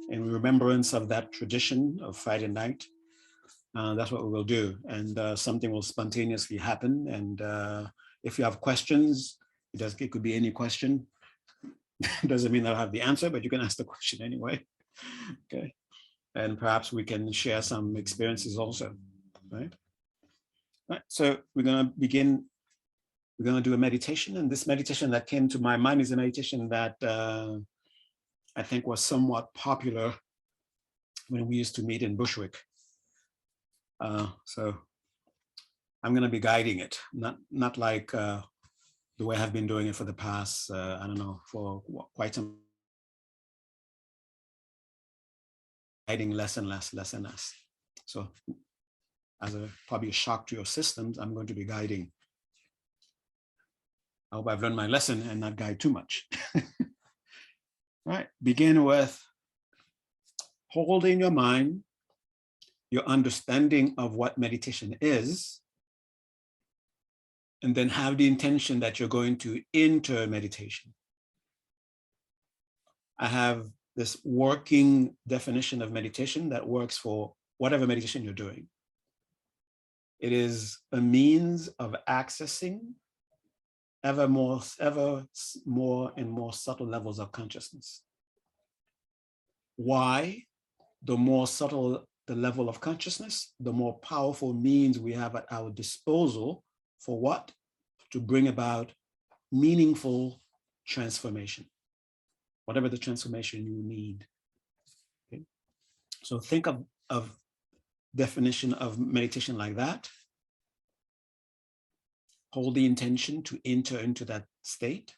in remembrance of that tradition of Friday night. That's what we will do. And something will spontaneously happen. And if you have questions, it could be any question. It doesn't mean I'll have the answer, but you can ask the question anyway. Okay. And perhaps we can share some experiences also, right? Right. So we're going to begin. We're going to do a meditation. And this meditation that came to my mind is a meditation that I think was somewhat popular when we used to meet in Bushwick. So I'm going to be guiding it, not like the way I've been doing it for the past, I don't know, for quite some, guiding less and less. So as probably a shock to your systems, I'm going to be guiding. I hope I've learned my lesson and not guide too much. All right, begin with holding your mind, your understanding of what meditation is, and then have the intention that you're going to enter meditation. I have this working definition of meditation that works for whatever meditation you're doing. It is a means of accessing ever more and more subtle levels of consciousness. Why? The more subtle the level of consciousness, the more powerful means we have at our disposal for what? To bring about meaningful transformation, whatever the transformation you need. Okay? So think of definition of meditation like that. Hold the intention to enter into that state.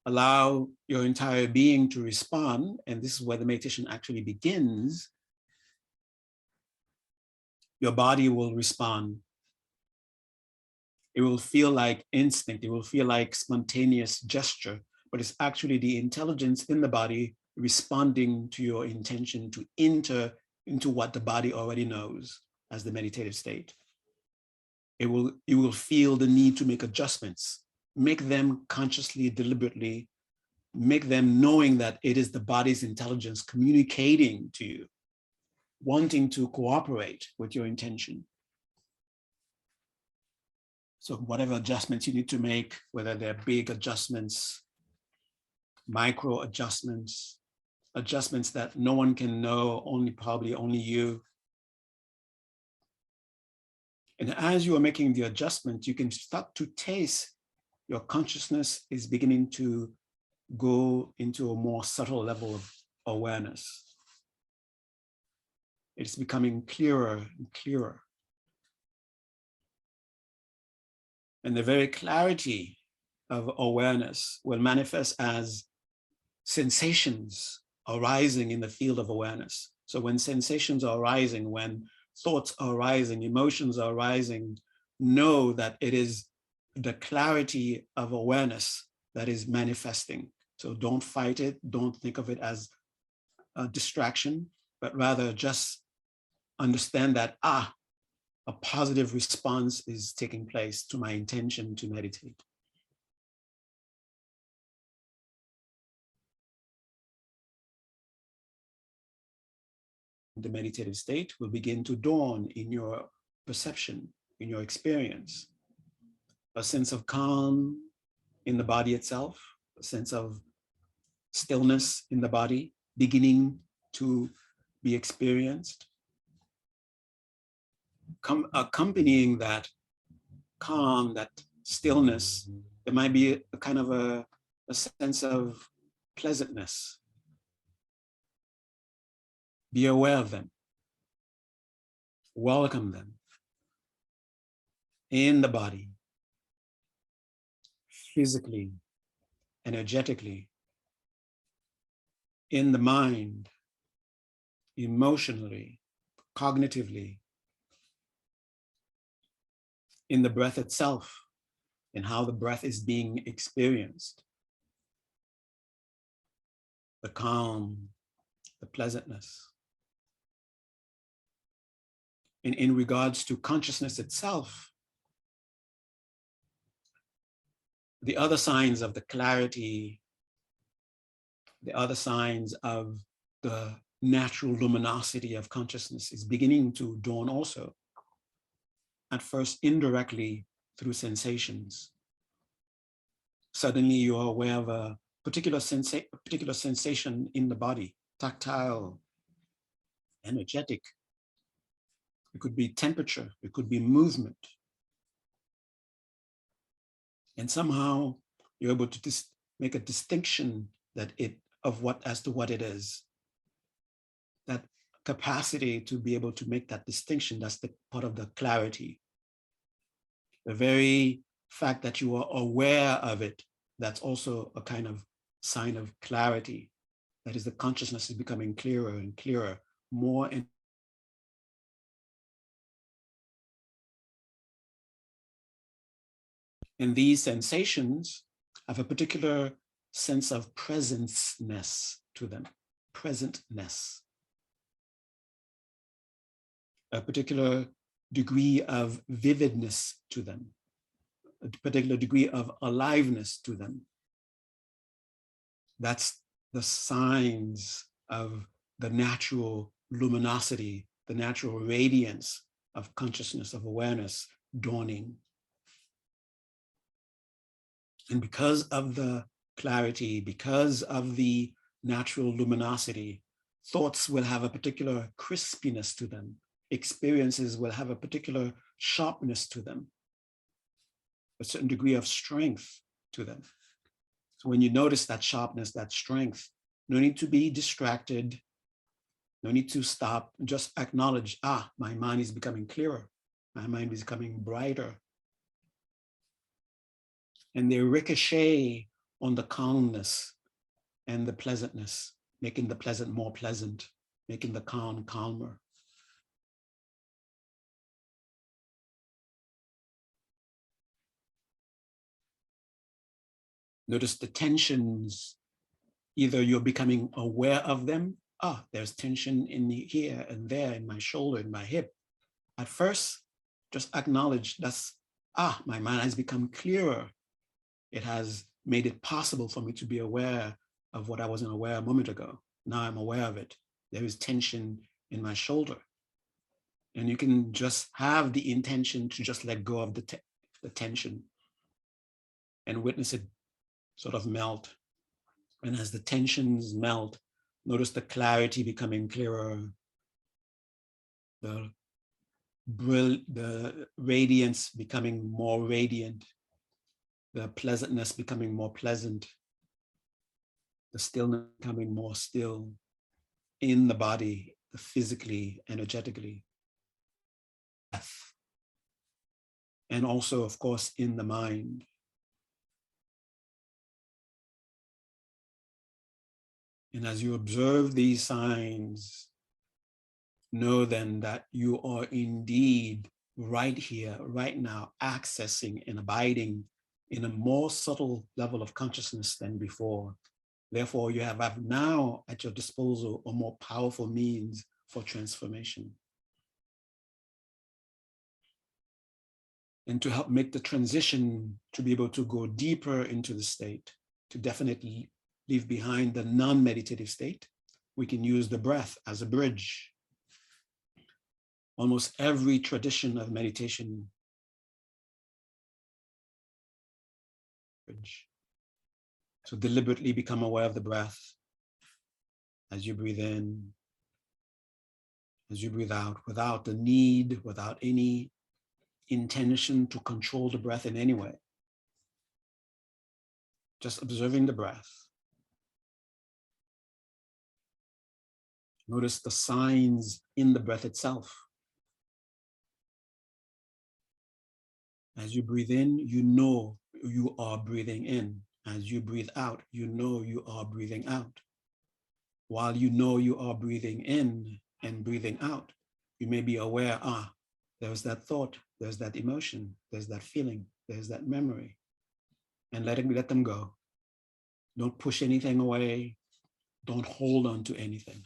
Allow your entire being to respond, and this is where the meditation actually begins. Your body will respond. It will feel like instinct. It will feel like spontaneous gesture, but it's actually the intelligence in the body responding to your intention to enter into what the body already knows as the meditative state. You will feel the need to make adjustments, make them consciously, deliberately, make them knowing that it is the body's intelligence communicating to you, wanting to cooperate with your intention. So whatever adjustments you need to make, whether they're big adjustments, micro adjustments, adjustments that no one can know, probably only you. And as you are making the adjustment, you can start to taste your consciousness is beginning to go into a more subtle level of awareness. It's becoming clearer and clearer. And the very clarity of awareness will manifest as sensations arising in the field of awareness. So when sensations are arising, when thoughts are arising, emotions are arising, know that it is the clarity of awareness that is manifesting. So don't fight it. Don't think of it as a distraction, but rather just understand that, a positive response is taking place to my intention to meditate. The meditative state will begin to dawn in your perception, in your experience. A sense of calm in the body itself, a sense of stillness in the body beginning to be experienced. Accompanying that calm, that stillness, there might be a kind of a sense of pleasantness. Be aware of them. Welcome them in the body, physically, energetically, in the mind, emotionally, cognitively, in the breath itself, and how the breath is being experienced. The calm, the pleasantness. And in regards to consciousness itself, the other signs of the clarity the other signs of the natural luminosity of consciousness is beginning to dawn also, at first indirectly through sensations. Suddenly you're aware of a particular sensation in the body, tactile, energetic. It could be temperature, it could be movement. And somehow you're able to make a distinction as to what it is. That capacity to be able to make that distinction, that's the part of the clarity. The very fact that you are aware of it, that's also a kind of sign of clarity. That is, the consciousness is becoming clearer and clearer, more and these sensations have a particular sense of presence-ness to them, presentness, a particular degree of vividness to them, a particular degree of aliveness to them. That's the signs of the natural luminosity, the natural radiance of consciousness, of awareness dawning. And because of the clarity, because of the natural luminosity, thoughts will have a particular crispiness to them. Experiences will have a particular sharpness to them, a certain degree of strength to them. So when you notice that sharpness, that strength, no need to be distracted, no need to stop, just acknowledge, my mind is becoming clearer, my mind is becoming brighter. And they ricochet on the calmness and the pleasantness, making the pleasant more pleasant, making the calm calmer. Notice the tensions. Either you're becoming aware of them. There's tension in here and there, in my shoulder, in my hip. At first, just acknowledge that's, my mind has become clearer. It has made it possible for me to be aware of what I wasn't aware a moment ago. Now I'm aware of it. There is tension in my shoulder. And you can just have the intention to just let go of the tension and witness it sort of melt. And as the tensions melt, notice the clarity becoming clearer, the radiance becoming more radiant, the pleasantness becoming more pleasant, the stillness becoming more still in the body, physically, energetically. And also, of course, in the mind. And as you observe these signs, know then that you are indeed right here, right now, accessing and abiding in a more subtle level of consciousness than before. Therefore, you have now at your disposal a more powerful means for transformation. And to help make the transition to be able to go deeper into the state, to definitely leave behind the non-meditative state, we can use the breath as a bridge. Almost every tradition of meditation bridge. So deliberately become aware of the breath as you breathe in, as you breathe out, without the need, without any intention to control the breath in any way. Just observing the breath. Notice the signs in the breath itself. As you breathe in, you know you are breathing in. As you breathe out, you know you are breathing out. While you know you are breathing in and breathing out, you may be aware, there's that thought, there's that emotion, there's that feeling, there's that memory. And let them go. Don't push anything away. Don't hold on to anything.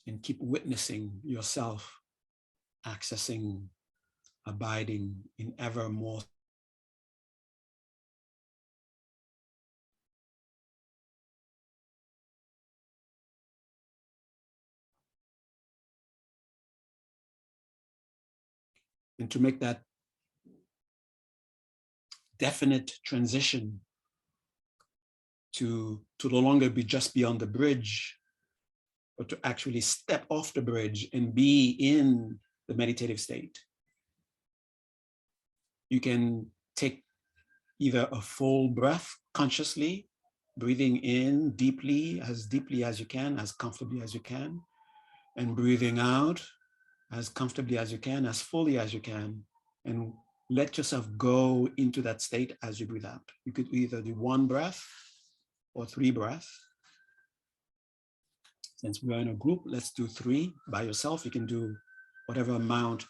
And keep witnessing yourself accessing, abiding in ever more And to make that definite transition to no longer be just be on the bridge, but to actually step off the bridge and be in the meditative state. You can take either a full breath consciously, breathing in deeply as you can, as comfortably as you can, and breathing out as comfortably as you can, as fully as you can, and let yourself go into that state as you breathe out. You could either do 1 breath or 3 breaths. Since we're in a group, let's do 3. By yourself, you can do whatever amount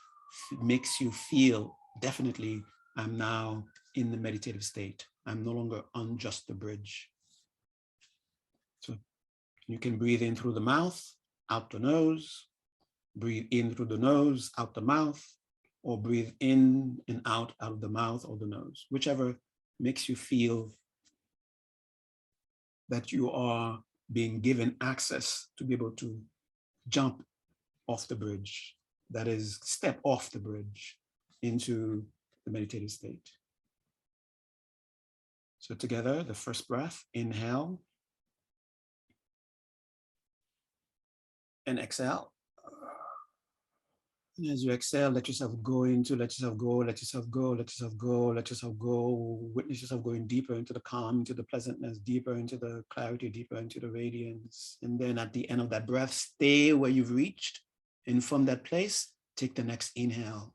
makes you feel, definitely, I'm now in the meditative state. I'm no longer on just the bridge. So you can breathe in through the mouth, out the nose, breathe in through the nose, out the mouth, or breathe in and out of the mouth or the nose, whichever makes you feel that you are being given access to be able to jump off the bridge, that is, step off the bridge into the meditative state. So together, the first breath, inhale and exhale. And as you exhale, let yourself go into, let yourself go, let yourself go, let yourself go, let yourself go. Witness yourself going deeper into the calm, into the pleasantness, deeper into the clarity, deeper into the radiance. And then at the end of that breath, stay where you've reached. And from that place, take the next inhale.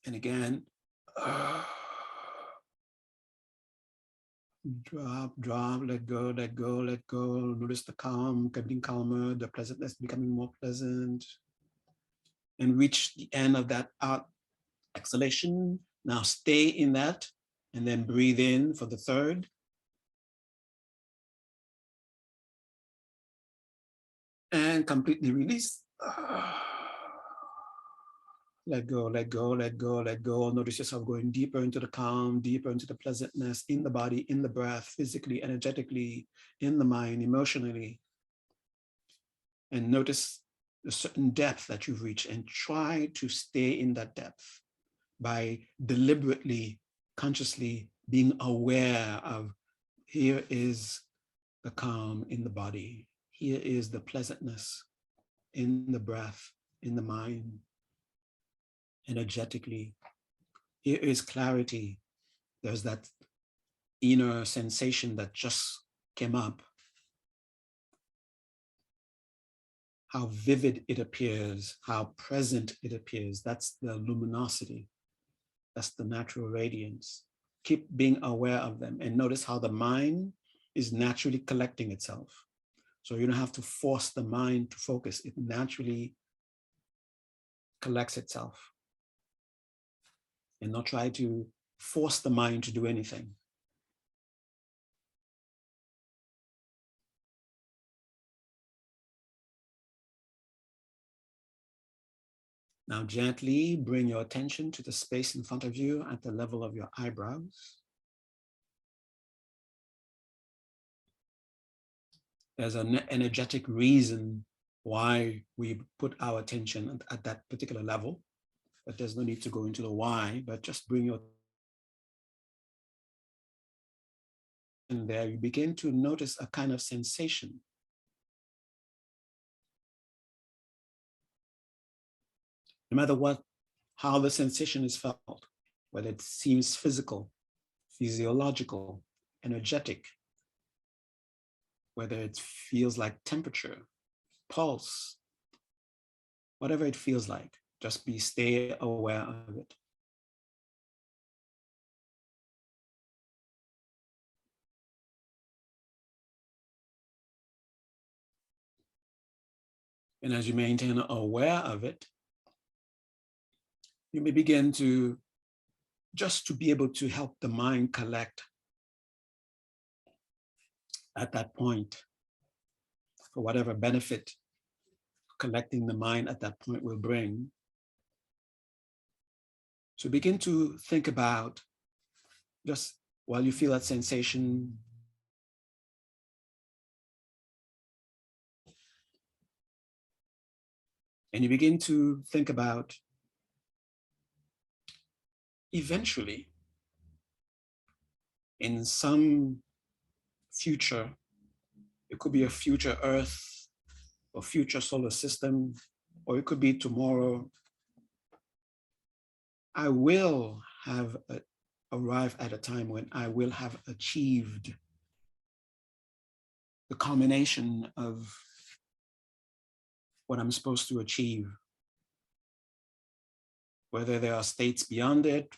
And again, drop, let go, let go, let go. Notice the calm getting calmer, the pleasantness becoming more pleasant. And reach the end of that out exhalation. Now stay in that and then breathe in for the 3rd. And completely release. Let go, let go, let go, let go. Notice yourself going deeper into the calm, deeper into the pleasantness in the body, in the breath, physically, energetically, in the mind, emotionally. And notice a certain depth that you've reached and try to stay in that depth by deliberately, consciously being aware of, here is the calm in the body. Here is the pleasantness in the breath, in the mind, energetically. Here is clarity. There's that inner sensation that just came up. How vivid it appears, how present it appears. That's the luminosity. That's the natural radiance. Keep being aware of them and notice how the mind is naturally collecting itself. So you don't have to force the mind to focus. It naturally collects itself. And not try to force the mind to do anything. Now gently bring your attention to the space in front of you at the level of your eyebrows. There's an energetic reason why we put our attention at that particular level, but there's no need to go into the why, but just bring your attention there. You begin to notice a kind of sensation. No matter how the sensation is felt, whether it seems physical, physiological, energetic, whether it feels like temperature, pulse, whatever it feels like, just stay aware of it. And as you maintain aware of it, you may begin to just to be able to help the mind collect at that point for whatever benefit collecting the mind at that point will bring. So begin to think about, just while you feel that sensation, And you begin to think about eventually in some future, it could be a future Earth or future solar system, or it could be tomorrow, I will have arrived at a time when I will have achieved the culmination of what I'm supposed to achieve. Whether there are states beyond it,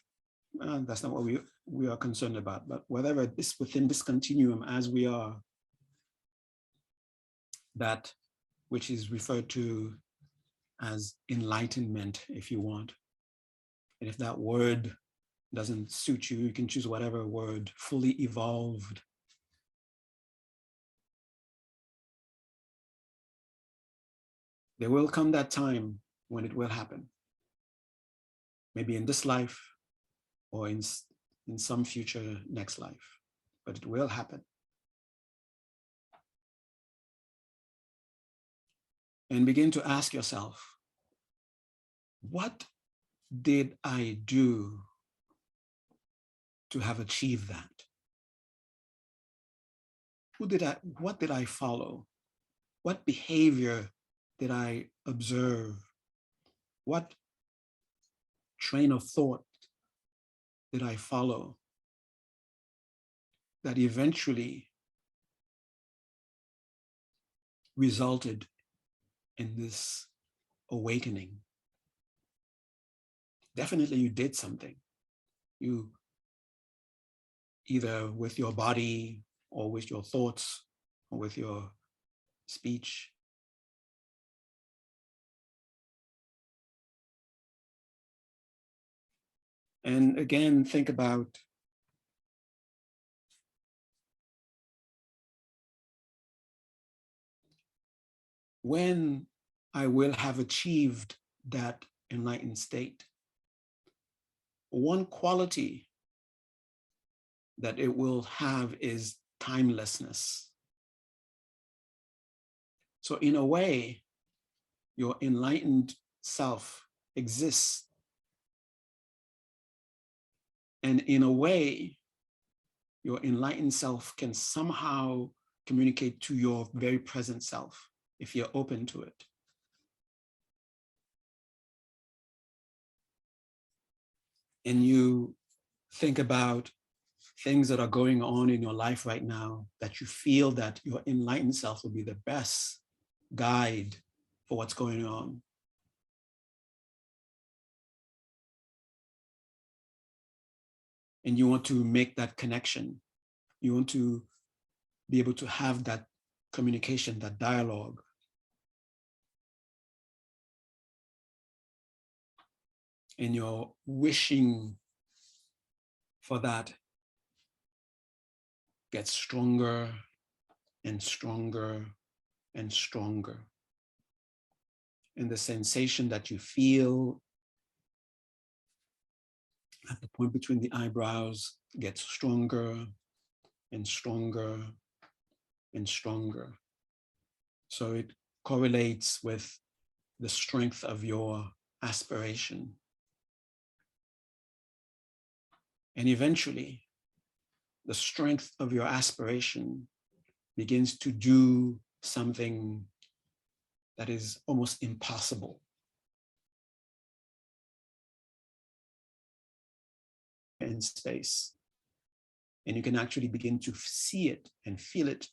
that's not what we are concerned about. But whatever is within this continuum as we are, that which is referred to as enlightenment, if you want. And if that word doesn't suit you, you can choose whatever word, fully evolved. There will come that time when it will happen. Maybe in this life or in some future next life, but it will happen. And begin to ask yourself, what did I do to have achieved that? What did I follow? What behavior did I observe? What train of thought did I follow that eventually resulted in this awakening? Definitely you did something. You, either with your body or with your thoughts or with your speech. And again, think about when I will have achieved that enlightened state. One quality that it will have is timelessness. So in a way, your enlightened self exists. And in a way, your enlightened self can somehow communicate to your very present self if you're open to it. And you think about things that are going on in your life right now that you feel that your enlightened self will be the best guide for what's going on. And you want to make that connection. You want to be able to have that communication, that dialogue. And you're wishing for that gets stronger and stronger and stronger. And the sensation that you feel at the point between the eyebrows gets stronger and stronger and stronger. So it correlates with the strength of your aspiration. And eventually, the strength of your aspiration begins to do something that is almost impossible. In space. And you can actually begin to see it and feel it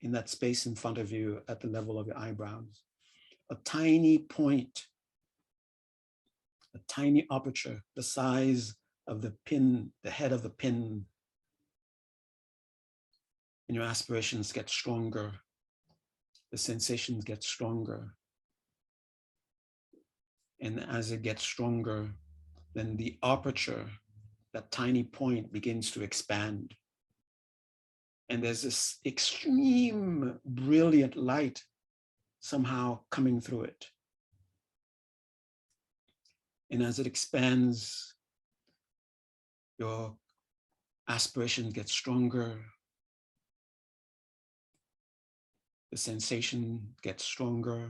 in that space in front of you at the level of your eyebrows. A tiny point, a tiny aperture, the size of the pin, the head of the pin. And your aspirations get stronger. The sensations get stronger. And as it gets stronger, then the aperture, that tiny point, begins to expand. And there's this extreme brilliant light somehow coming through it. And as it expands, your aspiration gets stronger. The sensation gets stronger.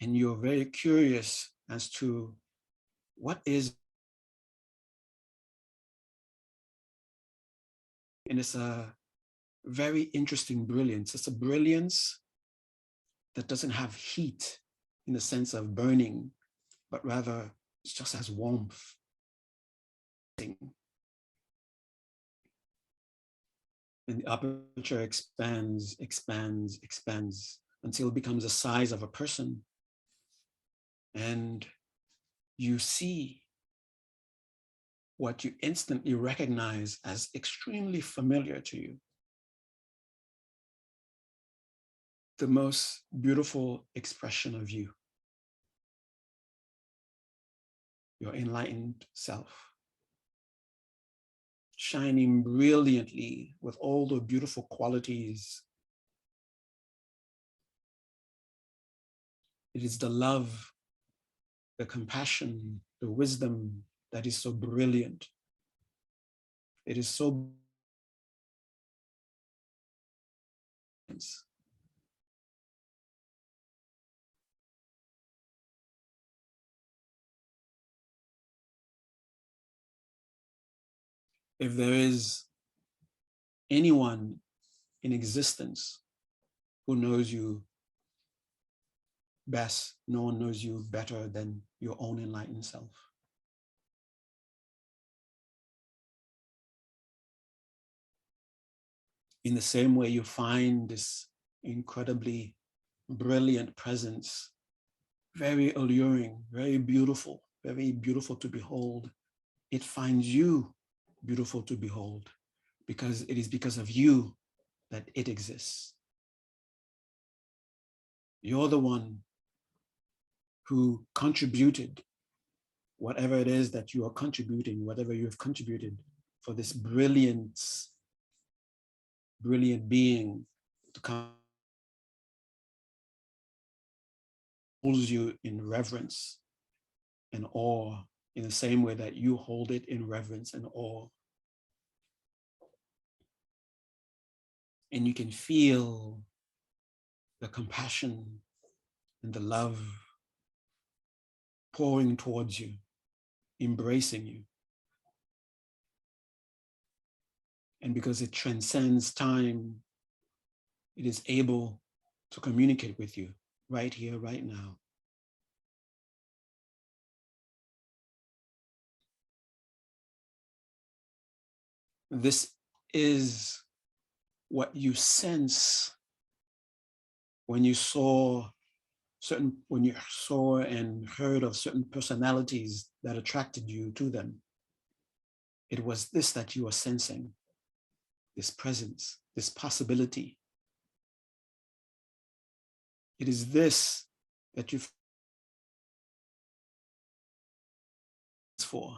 and you're very curious as to what is, and it's a very interesting brilliance. It's a brilliance that doesn't have heat in the sense of burning, but rather it just has warmth. And the aperture expands, expands, expands until it becomes the size of a person. And you see what you instantly recognize as extremely familiar to you. The most beautiful expression of you, your enlightened self, shining brilliantly with all the beautiful qualities. It is the love, the compassion, the wisdom that is so brilliant. It is so if there is anyone in existence who knows you best, no one knows you better than your own enlightened self. In the same way you find this incredibly brilliant presence, very alluring, very beautiful to behold, it finds you beautiful to behold because it is because of you that it exists. You're the one who contributed whatever it is that you are contributing, whatever you have contributed for this brilliant being to come, holds you in reverence and awe in the same way that you hold it in reverence and awe. And you can feel the compassion and the love pouring towards you, embracing you. And because it transcends time, it is able to communicate with you right here, right now. This is what you sense when you saw and heard of certain personalities that attracted you to them. It was this that you were sensing, this presence, this possibility. It is this that you for.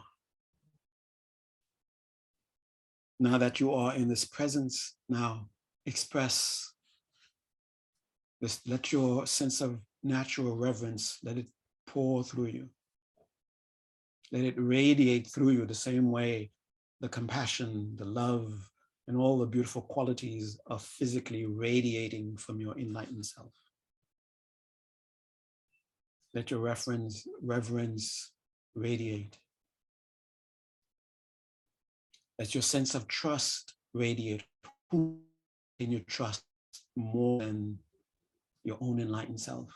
Now that you are in this presence, now express this, let your sense of natural reverence, let it pour through you. Let it radiate through you the same way the compassion, the love, and all the beautiful qualities are physically radiating from your enlightened self. Let your reverence radiate. Let your sense of trust radiate. Who can you trust more than your own enlightened self?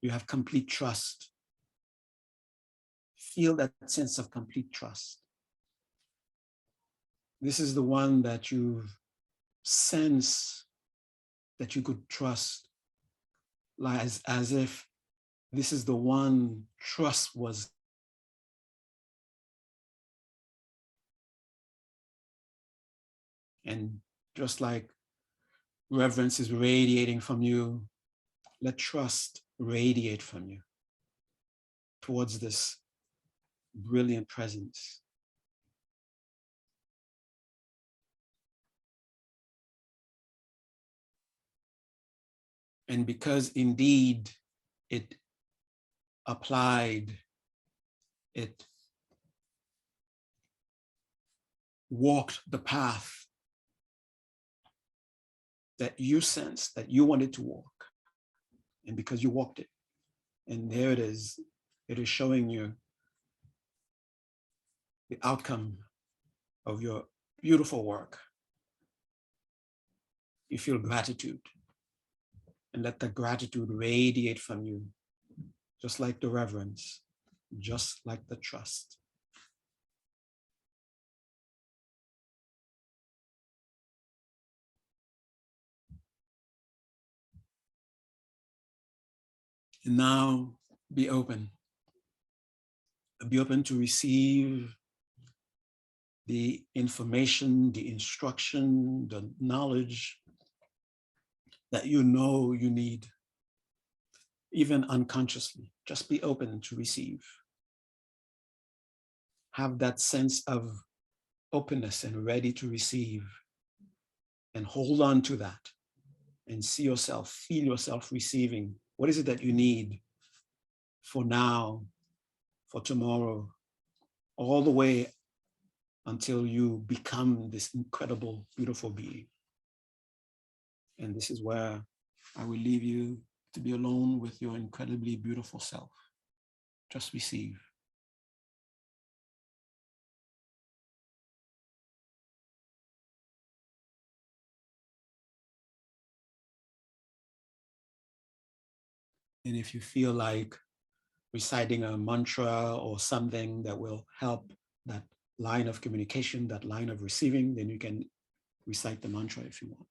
You have complete trust. Feel that sense of complete trust. This is the one that you sense that you could trust, as if this is the one trust was. And just like reverence is radiating from you, let trust radiate from you towards this brilliant presence. And because indeed it applied, it walked the path that you sensed that you wanted to walk, and because you walked it. And there it is. It is showing you the outcome of your beautiful work. You feel gratitude, and let the gratitude radiate from you, just like the reverence, just like the trust. And now be open. Be open to receive the information, the instruction, the knowledge that you know you need, even unconsciously. Just be open to receive. Have that sense of openness and ready to receive, and hold on to that and see yourself, feel yourself receiving. What is it that you need for now, for tomorrow, all the way until you become this incredible, beautiful being? And this is where I will leave you to be alone with your incredibly beautiful self. Just receive. And if you feel like reciting a mantra or something that will help that line of communication, that line of receiving, then you can recite the mantra if you want.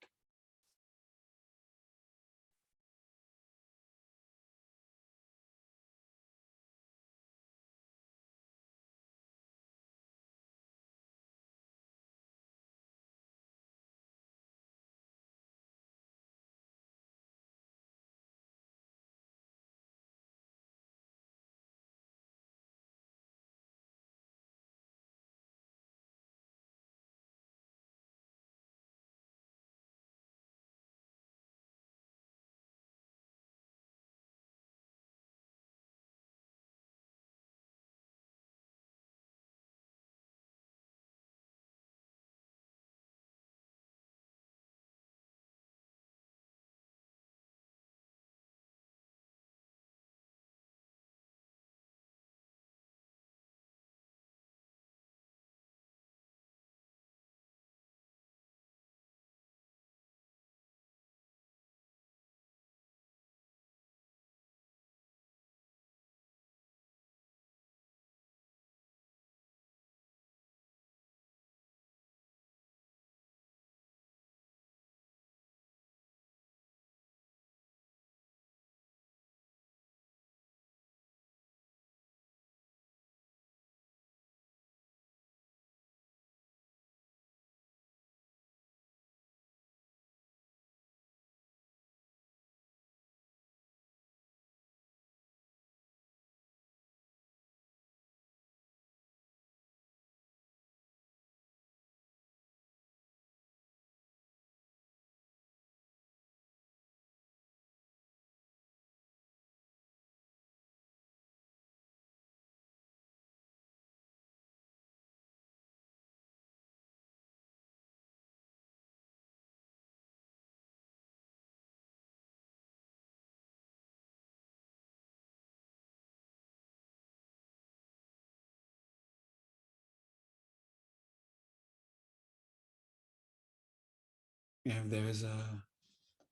If there is a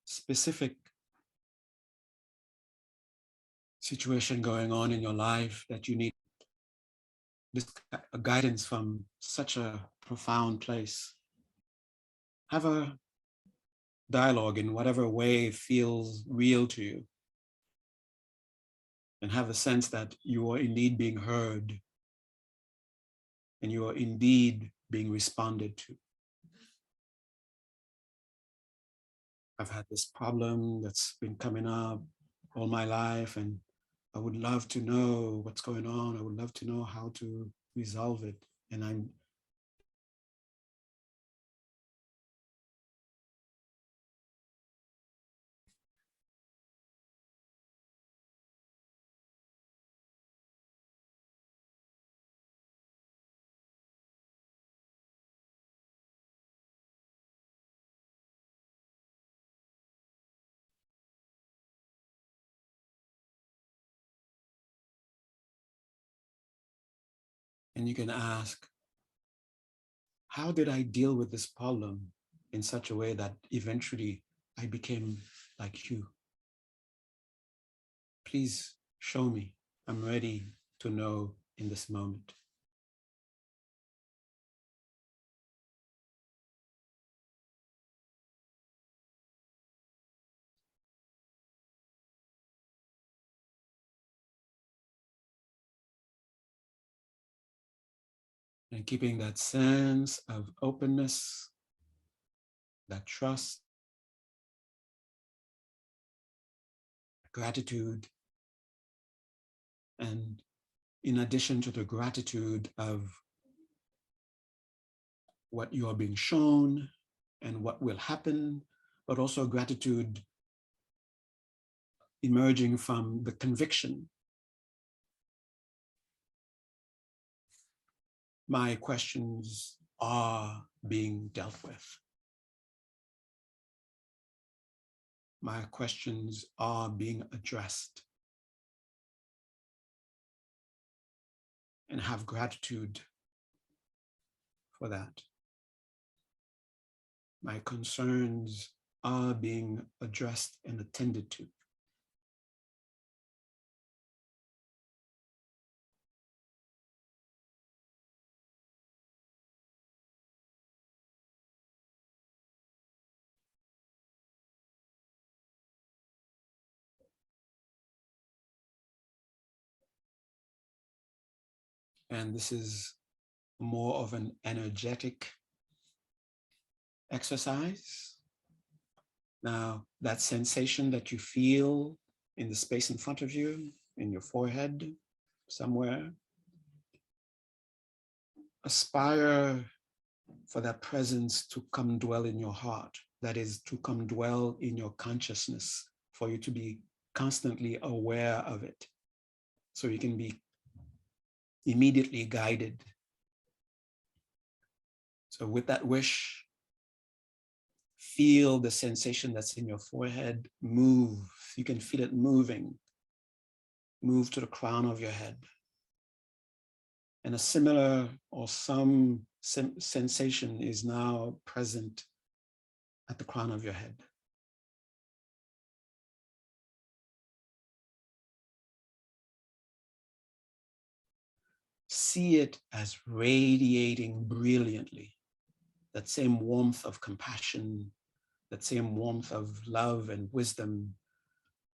specific situation going on in your life that you need this guidance from such a profound place, have a dialogue in whatever way feels real to you, and have a sense that you are indeed being heard and you are indeed being responded to. I've had this problem that's been coming up all my life, and I would love to know what's going on. I would love to know how to resolve it. And I'm And you can ask, how did I deal with this problem in such a way that eventually I became like you? Please show me. I'm ready to know in this moment. And keeping that sense of openness, that trust, gratitude, and in addition to the gratitude of what you are being shown and what will happen, but also gratitude emerging from the conviction. My questions are being dealt with. My questions are being addressed. And have gratitude for that. My concerns are being addressed and attended to. And this is more of an energetic exercise. Now, that sensation that you feel in the space in front of you, in your forehead, somewhere, aspire for that presence to come dwell in your heart. That is, to come dwell in your consciousness, for you to be constantly aware of it, so you can be immediately guided. So with that wish, feel the sensation that's in your forehead move. You can feel it moving. Move to the crown of your head. And a similar or some sensation is now present at the crown of your head. See it as radiating brilliantly. That same warmth of compassion, that same warmth of love and wisdom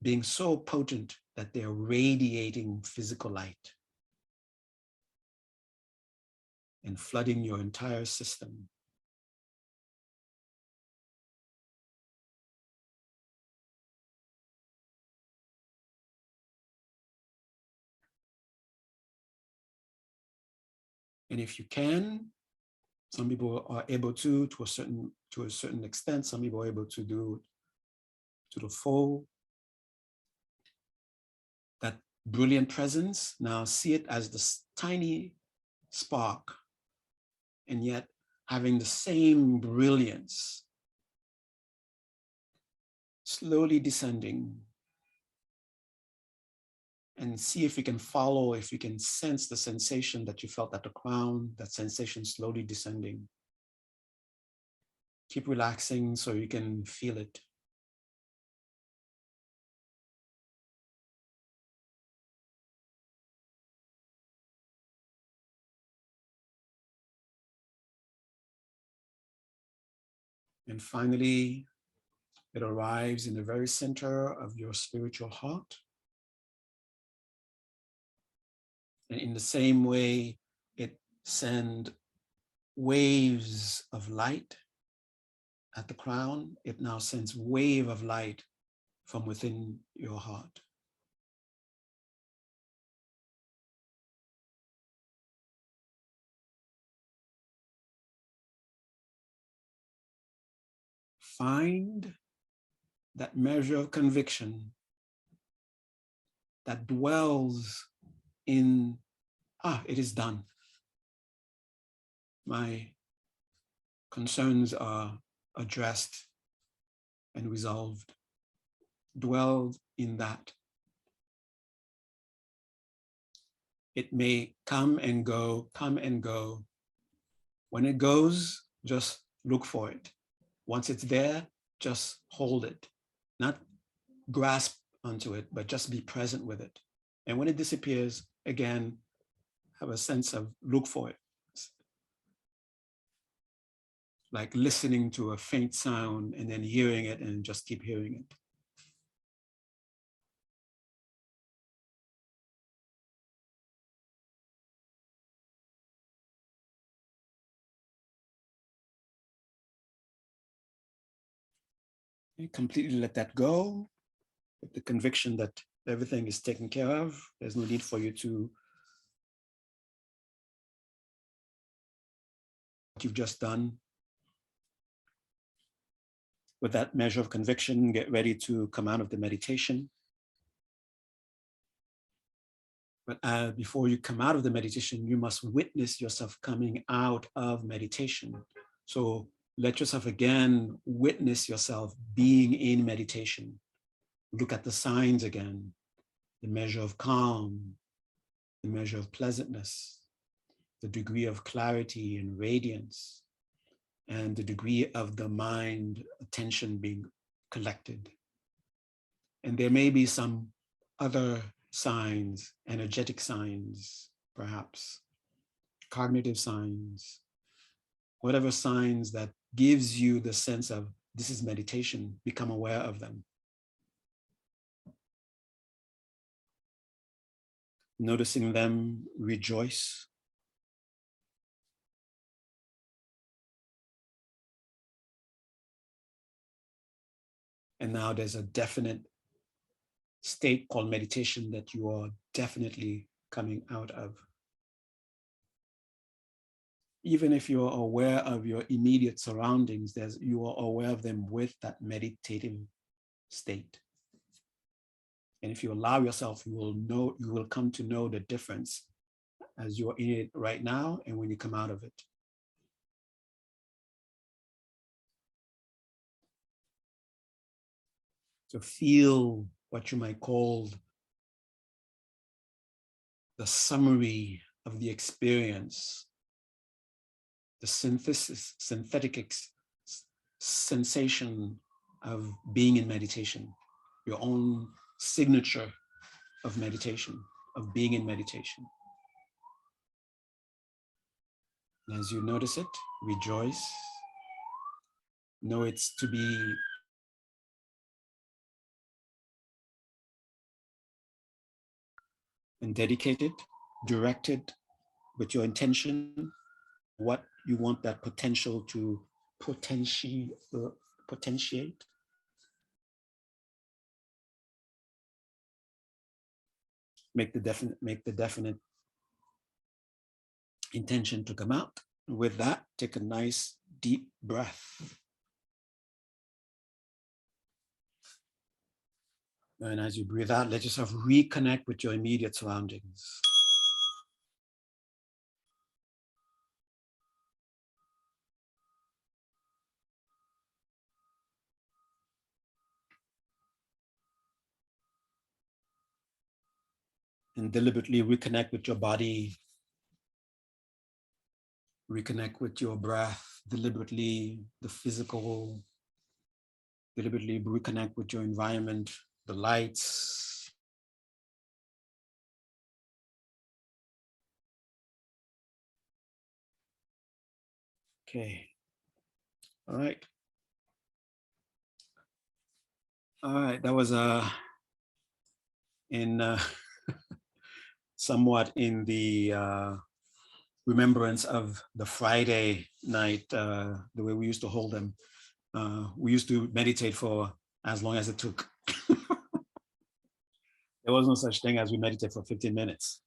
being so potent that they're radiating physical light and flooding your entire system. And if you can, some people are able to a certain extent, some people are able to do to the full. That brilliant presence, now see it as this tiny spark, and yet having the same brilliance, slowly descending. And see if you can follow, if you can sense the sensation that you felt at the crown, that sensation slowly descending. Keep relaxing so you can feel it. And finally, it arrives in the very center of your spiritual heart. And in the same way, it sends waves of light at the crown. It now sends wave of light from within your heart. Find that measure of conviction that dwells in, it is done. My concerns are addressed and resolved. Dwell in that. It may come and go, come and go. When it goes, just look for it. Once it's there, just hold it. Not grasp onto it, but just be present with it. And when it disappears, again, have a sense of look for it. Like listening to a faint sound and then hearing it and just keep hearing it. And completely let that go with the conviction that everything is taken care of. There's no need for you to what you've just done. With that measure of conviction, get ready to come out of the meditation. But before you come out of the meditation, you must witness yourself coming out of meditation. So let yourself again witness yourself being in meditation. Look at the signs again, the measure of calm, the measure of pleasantness, the degree of clarity and radiance, and the degree of the mind attention being collected. And there may be some other signs, energetic signs, perhaps, cognitive signs, whatever signs that gives you the sense of this is meditation, become aware of them. Noticing them, rejoice. And now there's a definite state called meditation that you are definitely coming out of. Even if you're aware of your immediate surroundings, you are aware of them with that meditative state. And if you allow yourself, you will come to know the difference as you're in it right now and when you come out of it. So feel what you might call the summary of the experience, the synthetic sensation of being in meditation, your own signature of meditation, of being in meditation. And as you notice it, rejoice. Know it's to be and dedicated, directed with your intention, what you want that potential to potentiate. Make the definite intention to come out. With that, take a nice deep breath. And as you breathe out, let yourself reconnect with your immediate surroundings. And deliberately reconnect with your body, reconnect with your breath, deliberately the physical, deliberately reconnect with your environment, the lights. Okay. All right. All right. That was somewhat in the remembrance of the Friday night, the way we used to hold them. We used to meditate for as long as it took. There was no such thing as we meditate for 15 minutes.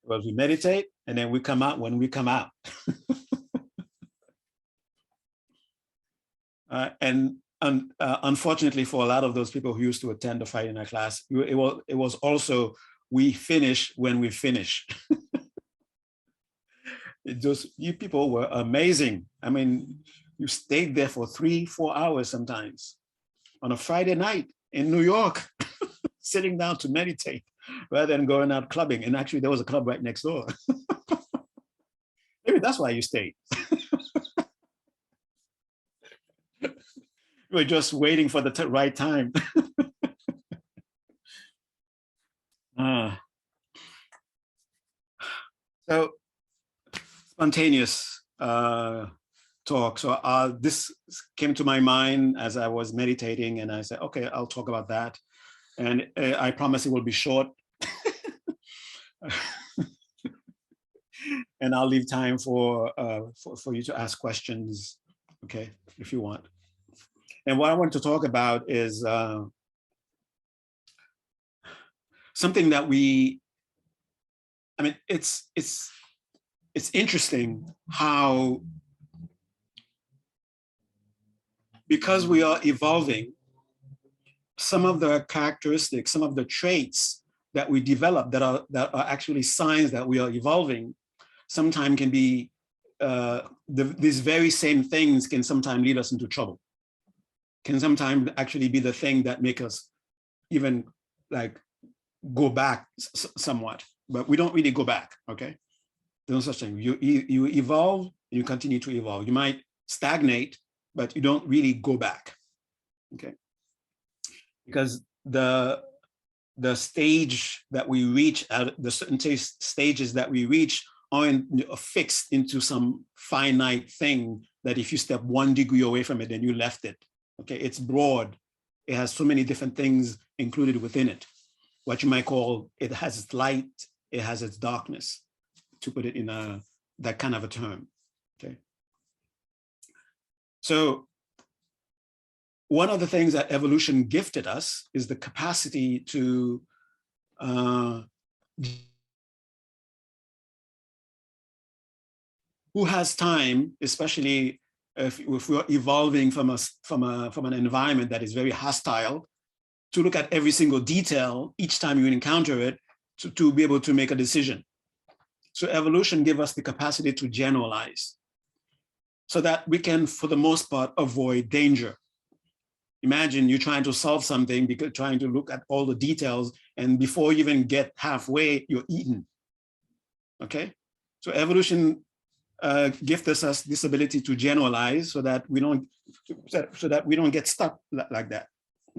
Well, we meditate and then we come out when we come out. And unfortunately for a lot of those people who used to attend the Friday night class, it was also, we finish when we finish. You people were amazing. I mean, you stayed there for 3-4 hours sometimes on a Friday night in New York, sitting down to meditate. rather than going out clubbing. And actually, there was a club right next door. Maybe that's why you stayed. You were just waiting for the right time. So spontaneous talk. So this came to my mind as I was meditating, and I said, okay, I'll talk about that. And I promise it will be short. And I'll leave time for you to ask questions, okay, if you want. And what I want to talk about is something that it's interesting how, because we are evolving, some of the characteristics, some of the traits that we develop that are actually signs that we are evolving, sometimes can be, these very same things can sometimes lead us into trouble, can sometimes actually be the thing that make us even like go back somewhat, but we don't really go back, okay? There's no such thing. You evolve, you continue to evolve. You might stagnate, but you don't really go back, okay? Because the stage that we reach, the certain stages that we reach aren't fixed into some finite thing that if you step 1 degree away from it, then you left it, okay? It's broad. It has so many different things included within it. What you might call, it has its light, it has its darkness, to put it in that kind of a term, okay? So one of the things that evolution gifted us is the capacity to who has time, especially if we're evolving from an environment that is very hostile, to look at every single detail each time you encounter it, to be able to make a decision. So evolution gave us the capacity to generalize so that we can, for the most part, avoid danger. Imagine you're trying to solve something, because trying to look at all the details, and before you even get halfway, you're eaten, okay? So evolution gifted us this ability to generalize so that we don't get stuck like that,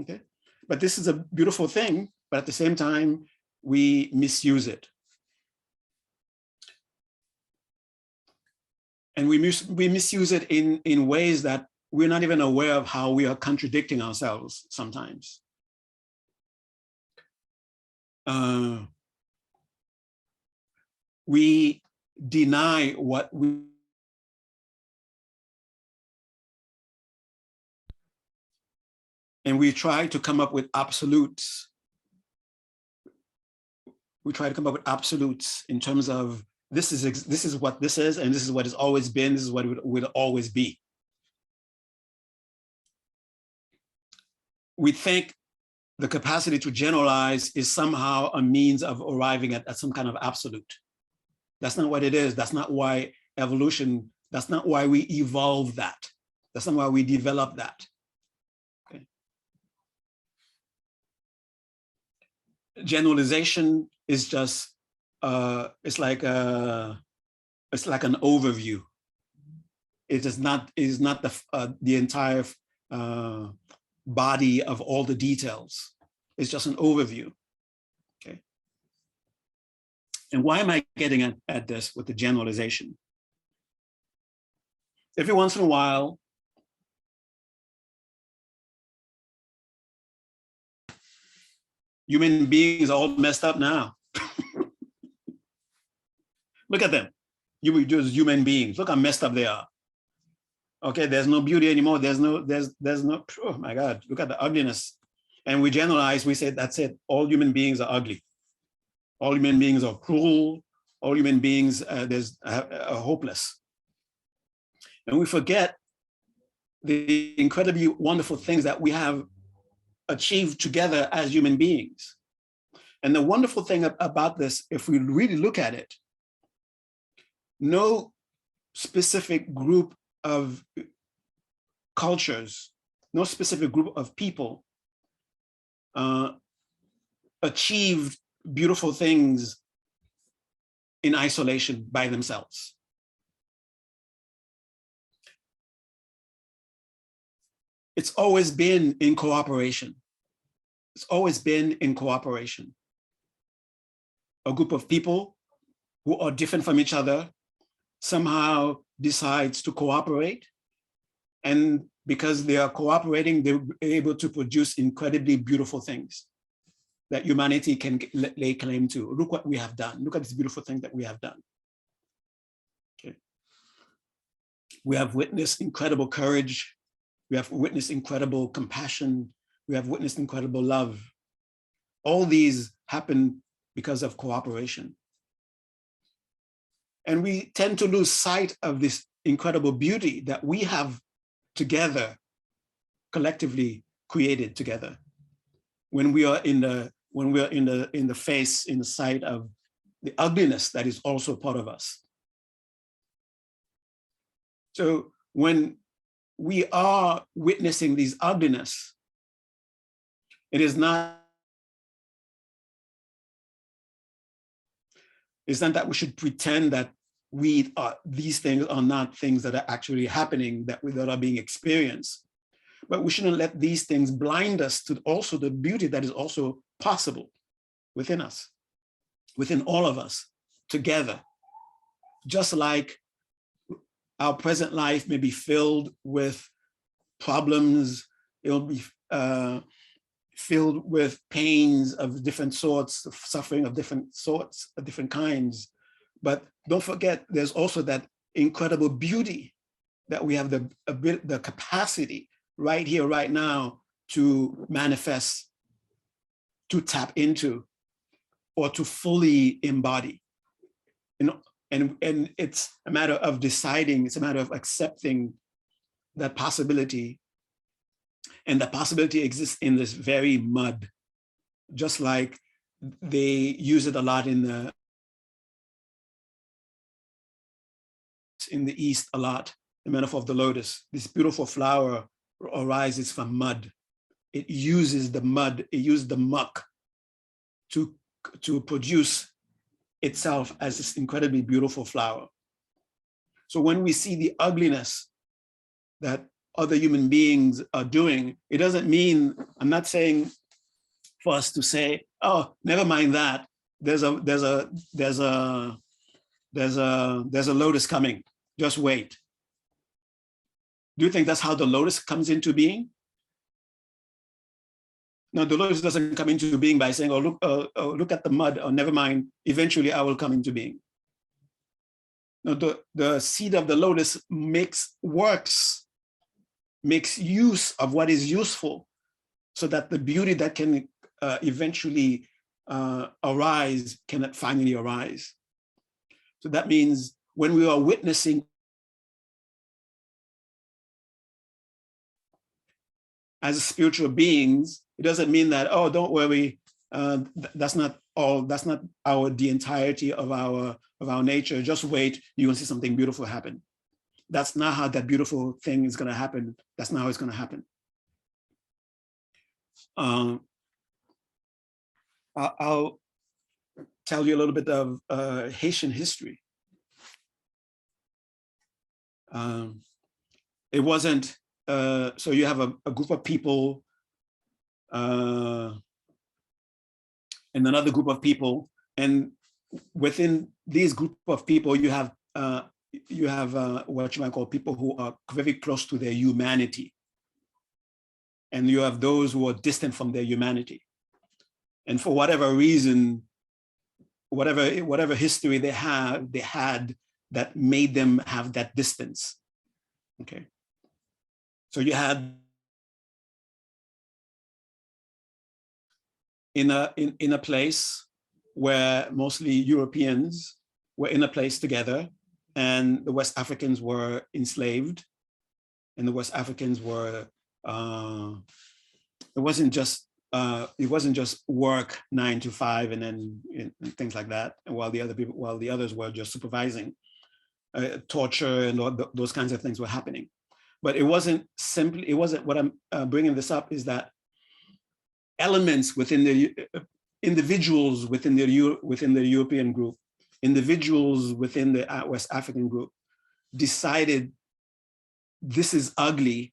okay? But this is a beautiful thing, but at the same time, we misuse it. And we misuse it in ways that we're not even aware of how we are contradicting ourselves sometimes. We deny what we and we try to come up with absolutes. We try to come up with absolutes in terms of this is what this is, and this is what it's always been, this is what it will always be. We think the capacity to generalize is somehow a means of arriving at some kind of absolute. That's not what it is. That's not why evolution, that's not why we evolve that. That's not why we develop that. Okay. Generalization is just, it's like an overview. It is not the entire body of all the details. It's just an overview, okay? And why am I getting at this with the generalization? Every once in a while, human beings are all messed up now. Look at them. You just human beings. Look how messed up they are. Okay, there's no beauty anymore. There's no, oh my God, look at the ugliness. And we generalize, we say, that's it. All human beings are ugly. All human beings are cruel. All human beings are hopeless. And we forget the incredibly wonderful things that we have achieved together as human beings. And the wonderful thing about this, if we really look at it, no specific group of cultures, no specific group of people achieved beautiful things in isolation by themselves. It's always been in cooperation. It's always been in cooperation. A group of people who are different from each other somehow decides to cooperate. And because they are cooperating, they're able to produce incredibly beautiful things that humanity can lay claim to. Look what we have done. Look at this beautiful thing that we have done. Okay. We have witnessed incredible courage. We have witnessed incredible compassion. We have witnessed incredible love. All these happen because of cooperation. And we tend to lose sight of this incredible beauty that we have together, collectively created together. When we are in the face, in the sight of the ugliness that is also part of us. So when we are witnessing these ugliness, it is not, it's not that we should pretend that these things are not things that are actually happening, that are being experienced. But we shouldn't let these things blind us to also the beauty that is also possible within us, within all of us, together. Just like our present life may be filled with problems, it will be filled with pains of different sorts, of suffering of different sorts, of different kinds. But don't forget, there's also that incredible beauty that we have the capacity right here, right now, to manifest, to tap into, or to fully embody. And it's a matter of deciding, it's a matter of accepting that possibility. And that possibility exists in this very mud, just like they use it a lot in the East a lot, the metaphor of the lotus. This beautiful flower arises from mud. It uses the mud, it uses the muck to produce itself as this incredibly beautiful flower. So when we see the ugliness that other human beings are doing, it doesn't mean, I'm not saying for us to say, oh, never mind that. There's a lotus coming. Just wait. Do you think that's how the lotus comes into being? No, the lotus doesn't come into being by saying, oh, look at the mud, or never mind, eventually I will come into being. No, the seed of the lotus makes use of what is useful, so that the beauty that can eventually arise can finally arise. So that means when we are witnessing as spiritual beings, it doesn't mean that, oh, don't worry, that's not the entirety of our nature. Just wait, you will see something beautiful happen. That's not how that beautiful thing is going to happen. That's not how it's going to happen. I'll tell you a little bit of Haitian history. It wasn't, so you have a group of people and another group of people, and within these group of people, you have what you might call people who are very close to their humanity, and you have those who are distant from their humanity, and for whatever reason, whatever history they had that made them have that distance. Okay, so you had in a place where mostly Europeans were in a place together, and the West Africans were enslaved, and the West Africans were it wasn't just work 9 to 5 and then and things like that, and while the others were just supervising. Torture and all those kinds of things were happening. But it wasn't what I'm bringing this up is that elements within individuals within the European group, individuals within the West African group decided this is ugly.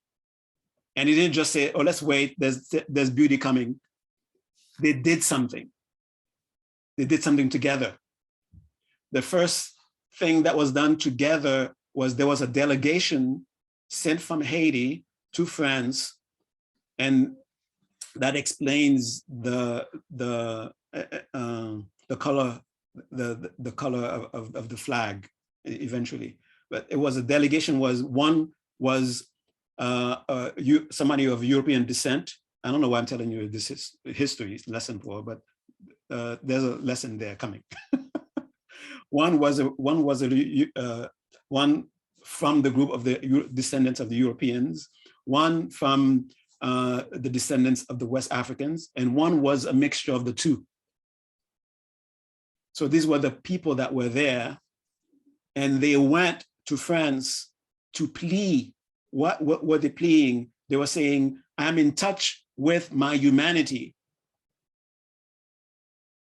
And he didn't just say, oh, let's wait, there's beauty coming. They did something. They did something together. The first thing that was done together was there was a delegation sent from Haiti to France, and that explains the color of the flag eventually. But it was a delegation. One was somebody of European descent. I don't know why I'm telling you this is history lesson 4, but there's a lesson there coming. One from the group of the descendants of the Europeans, one from the descendants of the West Africans, and one was a mixture of the two. So these were the people that were there, and they went to France to plea. What were they pleading? They were saying, I'm in touch with my humanity.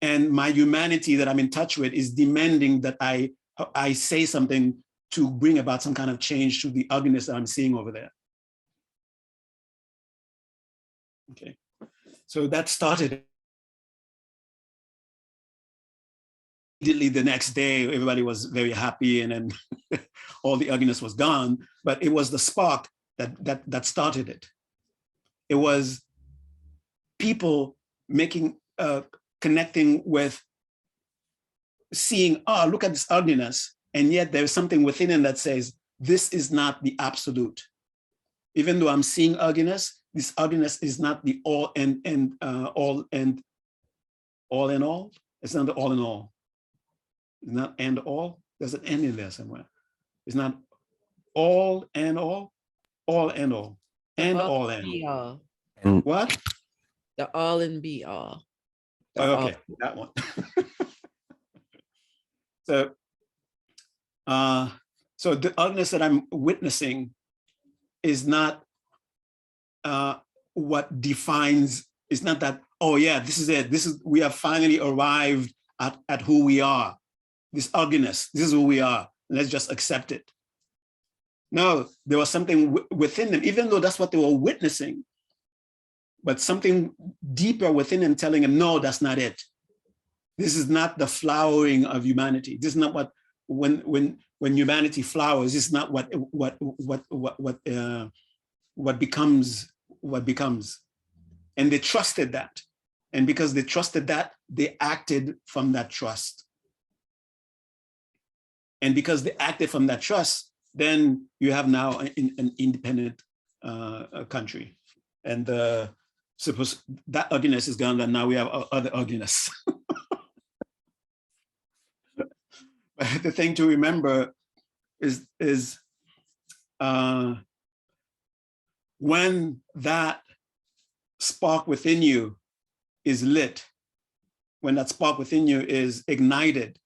And my humanity that I'm in touch with is demanding that I say something to bring about some kind of change to the ugliness that I'm seeing over there. Okay, so that started. Immediately the next day, everybody was very happy, and then all the ugliness was gone. But it was the spark that started it. It was people connecting with, seeing, oh, look at this ugliness, and yet there's something within him that says, this is not the absolute. Even though I'm seeing ugliness, this ugliness is not the all in all. It's not the all in all. It's not and all. There's an end in there somewhere. It's not all and all and all, and all and all. What? The all and be all. Oh, okay, that one. So the ugliness that I'm witnessing is not what defines. It's not that, oh yeah, this is it. We have finally arrived at who we are. This ugliness, this is who we are. Let's just accept it. No, there was something within them, even though that's what they were witnessing, but something deeper within them telling them, no, that's not it. This is not the flowering of humanity. This is not what, when humanity flowers, this is not what becomes what becomes. And they trusted that. And because they trusted that, they acted from that trust. And because they acted from that trust, then you have now an independent country. And suppose that ugliness is gone, and now we have other ugliness. The thing to remember is when that spark within you is lit, when that spark within you is ignited,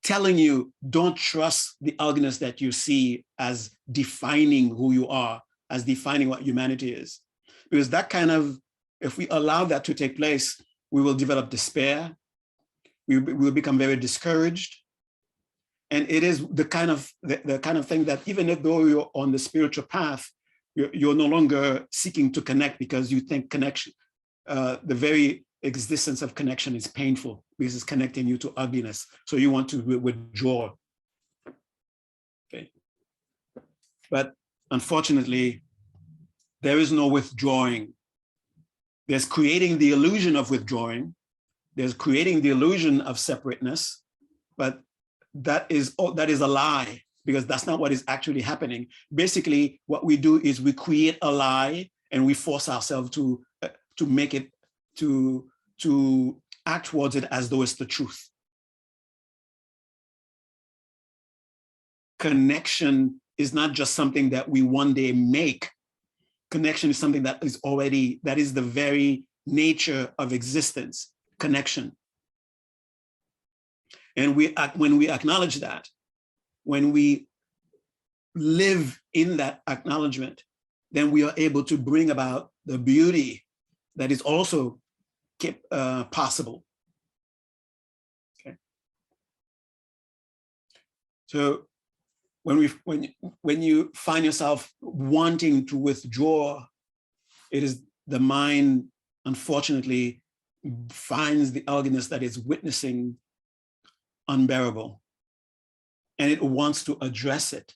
telling you, don't trust the ugliness that you see as defining who you are, as defining what humanity is. Because that kind of, if we allow that to take place, we will develop despair, we will become very discouraged. And it is the kind of thing that even if though you're on the spiritual path, you're no longer seeking to connect because you think connection, the very existence of connection is painful because it's connecting you to ugliness. So you want to withdraw. Okay. But unfortunately, there is no withdrawing. There's creating the illusion of withdrawing. There's creating the illusion of separateness, but that is a lie, because that's not what is actually happening. Basically, what we do is we create a lie and we force ourselves to make it, to act towards it as though it's the truth. Connection is not just something that we one day make. Connection is something that is already, that is the very nature of existence, connection. And when we acknowledge that, when we live in that acknowledgement, then we are able to bring about the beauty that is also possible. Okay. So when you find yourself wanting to withdraw, it is the mind, unfortunately, finds the ugliness that is witnessing unbearable, and it wants to address it.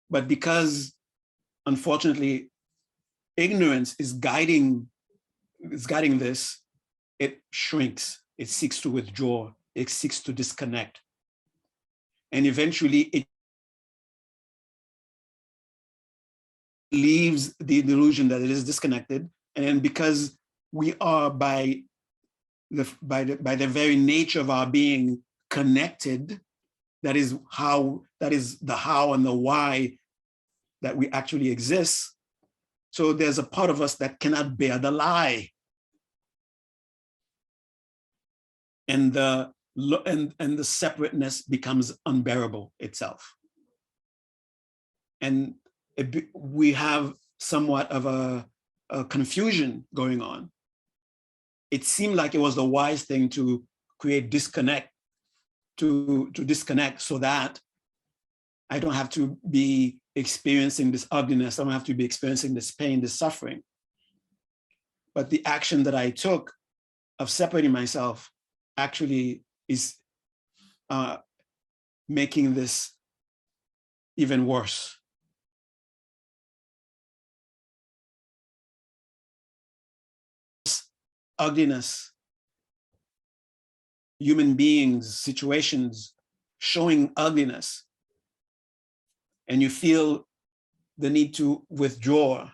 But because, unfortunately, ignorance is guiding this, it shrinks, it seeks to withdraw, it seeks to disconnect. And eventually it leaves the delusion that it is disconnected. And then because we are by the very nature of our being connected, that is the how and the why that we actually exist. So there's a part of us that cannot bear the lie. And the separateness becomes unbearable itself. And we have somewhat of a confusion going on. It seemed like it was the wise thing to create disconnect, to disconnect, so that I don't have to be experiencing this ugliness. I don't have to be experiencing this pain, this suffering. But the action that I took of separating myself actually is making this even worse. Ugliness, human beings, situations showing ugliness, and you feel the need to withdraw.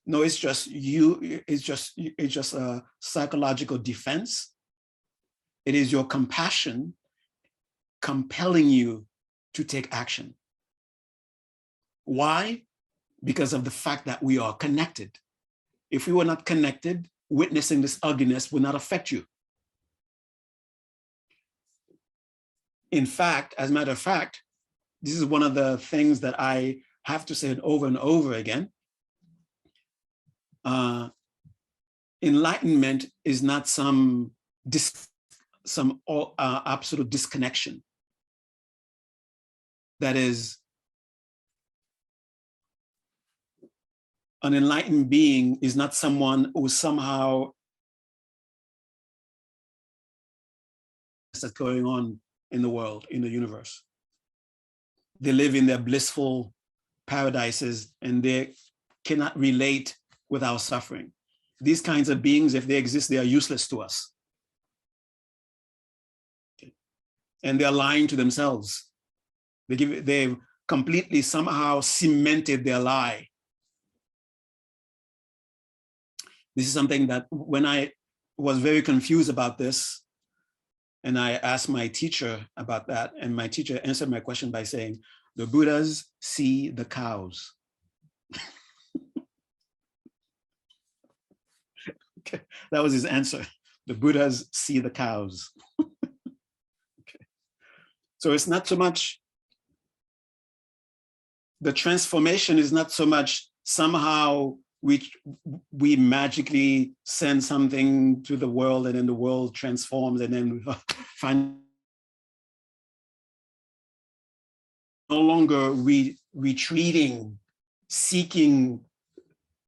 No, it's just a psychological defense. It is your compassion compelling you to take action. Why? Because of the fact that we are connected. If we were not connected, witnessing this ugliness would not affect you. In fact, as a matter of fact, this is one of the things that I have to say it over and over again. Enlightenment is not some absolute disconnection. That is, an enlightened being is not someone who somehow that's going on in the world, in the universe. They live in their blissful paradises and they cannot relate with our suffering. These kinds of beings, if they exist, they are useless to us. Okay. And they're lying to themselves. They've completely somehow cemented their lie. This is something that when I was very confused about this, and I asked my teacher about that, and my teacher answered my question by saying, the Buddhas see the cows. Okay. That was his answer. The Buddhas see the cows. Okay. So it's not so much, the transformation is not so much somehow we magically send something to the world and then the world transforms and then we find no longer retreating, seeking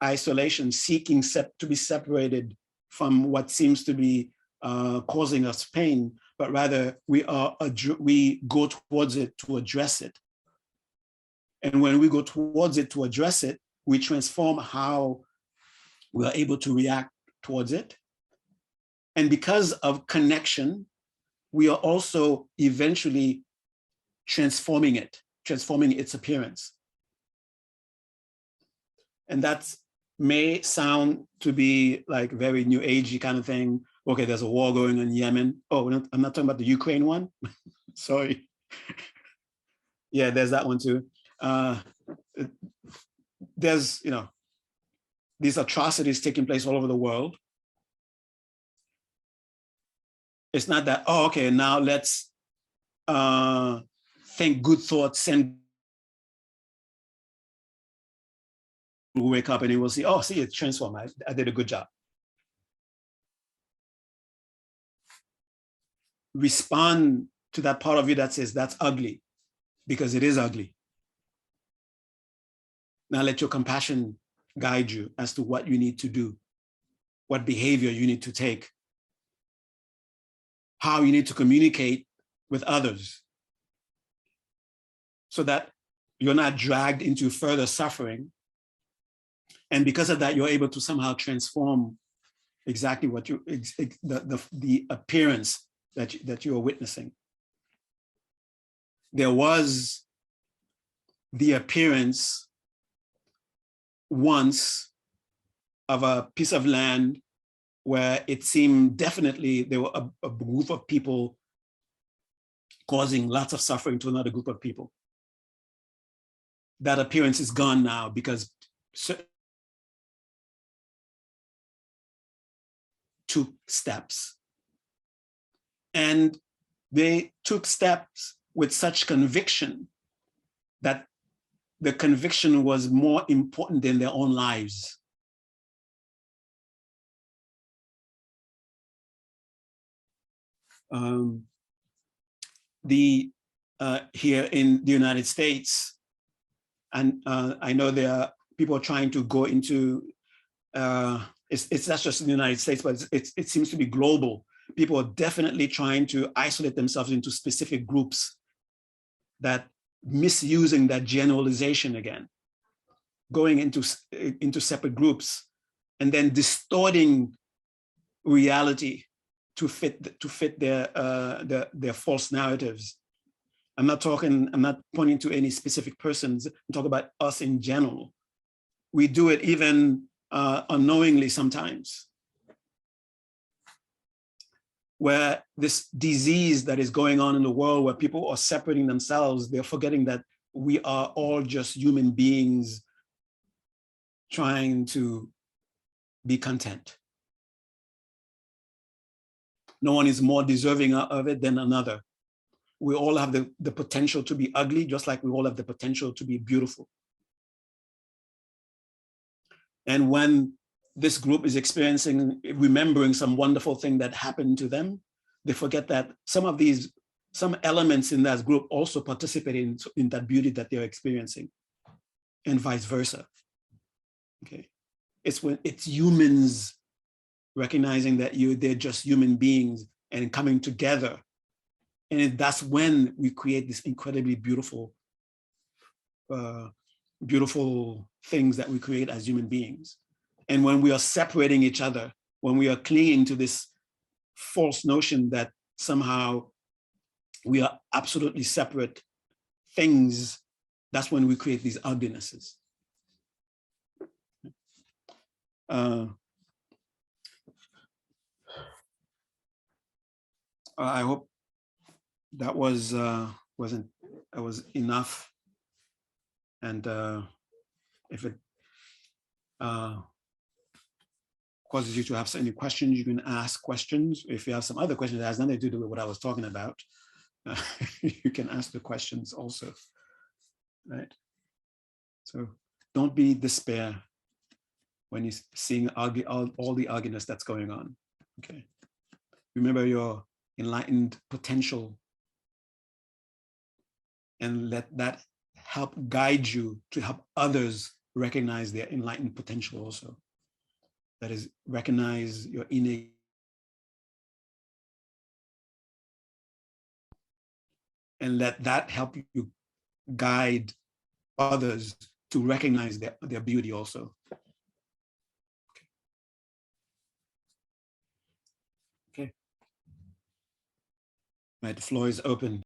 isolation, seeking to be separated from what seems to be causing us pain, but rather we go towards it to address it. And when we go towards it to address it, we transform how we are able to react towards it. And because of connection, we are also eventually transforming its appearance. And that may sound to be like very new agey kind of thing. Okay, there's a war going on in Yemen. Oh, I'm not talking about the Ukraine one. Sorry. Yeah, there's that one too. There's, these atrocities taking place all over the world. It's not that, oh, okay, now let's think good thoughts and we'll wake up and you will see, oh, see, it's transformed. I did a good job. respond to that part of you that says that's ugly, because it is ugly. Now let your compassion guide you as to what you need to do, what behavior you need to take, how you need to communicate with others, so that you're not dragged into further suffering. And because of that, you're able to somehow transform exactly what you, the appearance that you are witnessing. There was the appearance once of a piece of land where it seemed definitely there were a group of people causing lots of suffering to another group of people. That appearance is gone now because took steps. And they took steps with such conviction that the conviction was more important than their own lives. Here in the United States, and I know there are people trying to go into, it's not just in the United States, but it seems to be global. People are definitely trying to isolate themselves into specific groups, that misusing that generalization again, going into separate groups, and then distorting reality to fit their false narratives. I'm not pointing to any specific persons. I'm talking about us in general. We do it even unknowingly sometimes, where this disease that is going on in the world, where people are separating themselves, they're forgetting that we are all just human beings trying to be content. No one is more deserving of it than another. We all have the potential to be ugly, just like we all have the potential to be beautiful. And when this group is remembering some wonderful thing that happened to them, they forget that some elements in that group also participate in that beauty that they're experiencing, and vice versa. Okay, it's humans recognizing that they're just human beings and coming together, and that's when we create this incredibly beautiful, beautiful things that we create as human beings. And when we are separating each other, when we are clinging to this false notion that somehow we are absolutely separate things, that's when we create these uglinesses. I hope that was enough. And if it causes you to have any questions, you can ask questions. If you have some other questions that has nothing to do with what I was talking about, you can ask the questions also, right? So don't be despair when you're seeing all the ugliness that's going on, okay? Remember your enlightened potential, and let that help guide you to help others recognize their enlightened potential also. That is, recognize your innate and let that help you guide others to recognize their beauty also. Okay. Right, the floor is open.